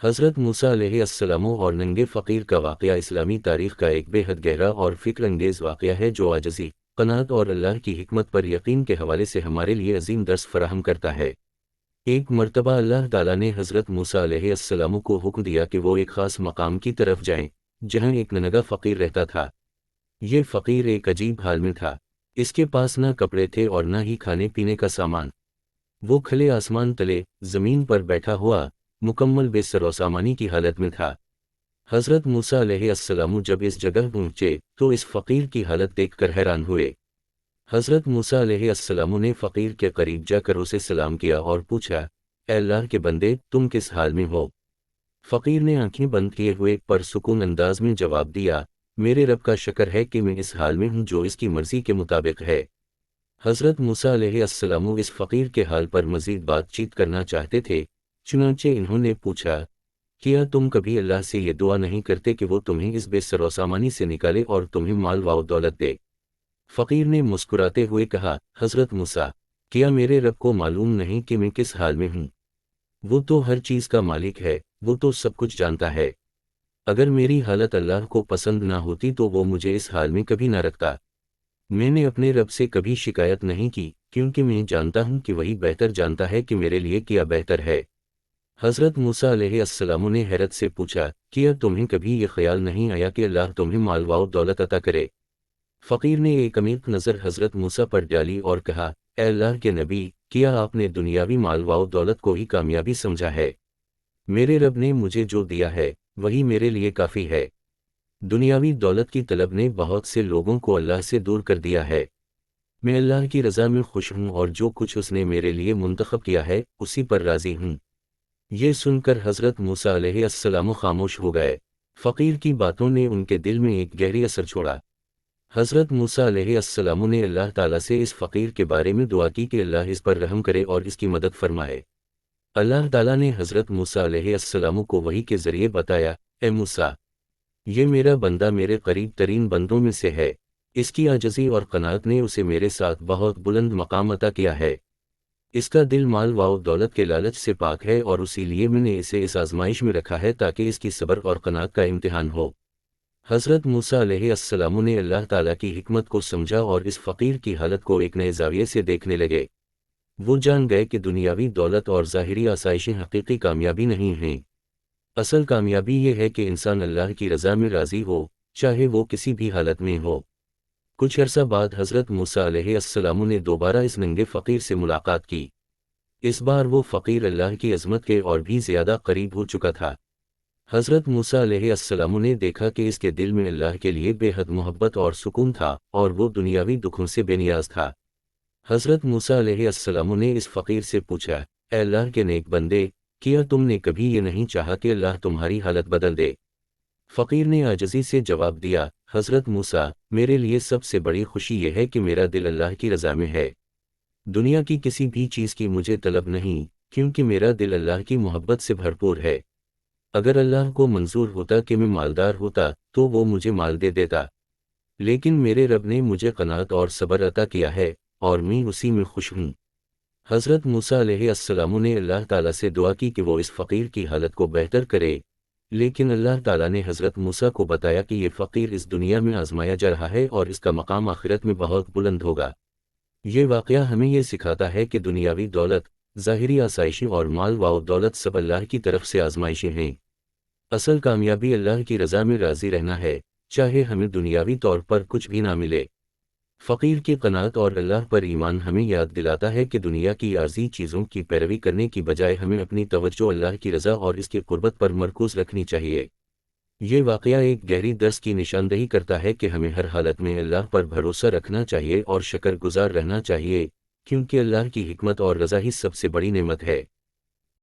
حضرت موسیٰ علیہ السلام اور ننگے فقیر کا واقعہ اسلامی تاریخ کا ایک بے حد گہرا اور فکر انگیز واقعہ ہے جو عاجزی، قناعت اور اللہ کی حکمت پر یقین کے حوالے سے ہمارے لیے عظیم درس فراہم کرتا ہے۔ ایک مرتبہ اللہ تعالیٰ نے حضرت موسیٰ علیہ السلام کو حکم دیا کہ وہ ایک خاص مقام کی طرف جائیں جہاں ایک ننگا فقیر رہتا تھا۔ یہ فقیر ایک عجیب حال میں تھا، اس کے پاس نہ کپڑے تھے اور نہ ہی کھانے پینے کا سامان۔ وہ کھلے آسمان تلے زمین پر بیٹھا ہوا مکمل بے سر و سامانی کی حالت میں تھا۔ حضرت موسیٰ علیہ السلام جب اس جگہ پہنچے تو اس فقیر کی حالت دیکھ کر حیران ہوئے۔ حضرت موسیٰ علیہ السلام نے فقیر کے قریب جا کر اسے سلام کیا اور پوچھا، اے اللہ کے بندے، تم کس حال میں ہو؟ فقیر نے آنکھیں بند کیے ہوئے پرسکون انداز میں جواب دیا، میرے رب کا شکر ہے کہ میں اس حال میں ہوں جو اس کی مرضی کے مطابق ہے۔ حضرت موسیٰ علیہ السلام اس فقیر کے حال پر مزید بات چیت کرنا چاہتے تھے، چنانچہ انہوں نے پوچھا، کیا تم کبھی اللہ سے یہ دعا نہیں کرتے کہ وہ تمہیں اس بے سر و سامانی سے نکالے اور تمہیں مال و دولت دے؟ فقیر نے مسکراتے ہوئے کہا، حضرت موسیٰ، کیا میرے رب کو معلوم نہیں کہ میں کس حال میں ہوں؟ وہ تو ہر چیز کا مالک ہے، وہ تو سب کچھ جانتا ہے۔ اگر میری حالت اللہ کو پسند نہ ہوتی تو وہ مجھے اس حال میں کبھی نہ رکھتا۔ میں نے اپنے رب سے کبھی شکایت نہیں کی کیونکہ میں جانتا ہوں کہ وہی بہتر جانتا ہے کہ میرے لیے کیا بہتر ہے۔ حضرت موسیٰ علیہ السلام نے حیرت سے پوچھا، کیا تمہیں کبھی یہ خیال نہیں آیا کہ اللہ تمہیں مال و دولت عطا کرے؟ فقیر نے ایک عمیق نظر حضرت موسیٰ پر ڈالی اور کہا، اے اللہ کے نبی، کیا آپ نے دنیاوی مال و دولت کو ہی کامیابی سمجھا ہے؟ میرے رب نے مجھے جو دیا ہے وہی میرے لیے کافی ہے۔ دنیاوی دولت کی طلب نے بہت سے لوگوں کو اللہ سے دور کر دیا ہے۔ میں اللہ کی رضا میں خوش ہوں اور جو کچھ اس نے میرے لیے منتخب کیا ہے اسی پر راضی ہوں۔ یہ سن کر حضرت موسیٰ علیہ السلام خاموش ہو گئے۔ فقیر کی باتوں نے ان کے دل میں ایک گہری اثر چھوڑا۔ حضرت موسیٰ علیہ السلام نے اللہ تعالیٰ سے اس فقیر کے بارے میں دعا کی کہ اللہ اس پر رحم کرے اور اس کی مدد فرمائے۔ اللہ تعالیٰ نے حضرت موسیٰ علیہ السلام کو وحی کے ذریعے بتایا، اے موسیٰ، یہ میرا بندہ میرے قریب ترین بندوں میں سے ہے، اس کی عاجزی اور قناعت نے اسے میرے ساتھ بہت بلند مقام عطا کیا ہے۔ اس کا دل مال و دولت کے لالچ سے پاک ہے اور اسی لیے میں نے اسے اس آزمائش میں رکھا ہے تاکہ اس کی صبر اور قناعت کا امتحان ہو۔ حضرت موسیٰ علیہ السلام نے اللہ تعالیٰ کی حکمت کو سمجھا اور اس فقیر کی حالت کو ایک نئے زاویے سے دیکھنے لگے۔ وہ جان گئے کہ دنیاوی دولت اور ظاہری آسائشیں حقیقی کامیابی نہیں ہیں۔ اصل کامیابی یہ ہے کہ انسان اللہ کی رضا میں راضی ہو، چاہے وہ کسی بھی حالت میں ہو۔ کچھ عرصہ بعد حضرت موسیٰ علیہ السلام نے دوبارہ اس ننگے فقیر سے ملاقات کی۔ اس بار وہ فقیر اللہ کی عظمت کے اور بھی زیادہ قریب ہو چکا تھا۔ حضرت موسیٰ علیہ السلام نے دیکھا کہ اس کے دل میں اللہ کے لیے بے حد محبت اور سکون تھا اور وہ دنیاوی دکھوں سے بے نیاز تھا۔ حضرت موسیٰ علیہ السلام نے اس فقیر سے پوچھا، اے اللہ کے نیک بندے، کیا تم نے کبھی یہ نہیں چاہا کہ اللہ تمہاری حالت بدل دے؟ فقیر نے عاجزی سے جواب دیا، حضرت موسیٰ، میرے لیے سب سے بڑی خوشی یہ ہے کہ میرا دل اللہ کی رضا میں ہے۔ دنیا کی کسی بھی چیز کی مجھے طلب نہیں، کیونکہ میرا دل اللہ کی محبت سے بھرپور ہے۔ اگر اللہ کو منظور ہوتا کہ میں مالدار ہوتا تو وہ مجھے مال دے دیتا، لیکن میرے رب نے مجھے قناعت اور صبر عطا کیا ہے اور میں اسی میں خوش ہوں۔ حضرت موسیٰ علیہ السلام نے اللہ تعالیٰ سے دعا کی کہ وہ اس فقیر کی حالت کو بہتر کرے، لیکن اللہ تعالیٰ نے حضرت موسیٰ کو بتایا کہ یہ فقیر اس دنیا میں آزمایا جا رہا ہے اور اس کا مقام آخرت میں بہت بلند ہوگا۔ یہ واقعہ ہمیں یہ سکھاتا ہے کہ دنیاوی دولت، ظاہری آسائشیں اور مال و دولت سب اللہ کی طرف سے آزمائشیں ہیں۔ اصل کامیابی اللہ کی رضا میں راضی رہنا ہے، چاہے ہمیں دنیاوی طور پر کچھ بھی نہ ملے۔ فقیر کی قناعت اور اللہ پر ایمان ہمیں یاد دلاتا ہے کہ دنیا کی عارضی چیزوں کی پیروی کرنے کی بجائے ہمیں اپنی توجہ اللہ کی رضا اور اس کی قربت پر مرکوز رکھنی چاہیے۔ یہ واقعہ ایک گہری درس کی نشاندہی کرتا ہے کہ ہمیں ہر حالت میں اللہ پر بھروسہ رکھنا چاہیے اور شکر گزار رہنا چاہیے، کیونکہ اللہ کی حکمت اور رضا ہی سب سے بڑی نعمت ہے۔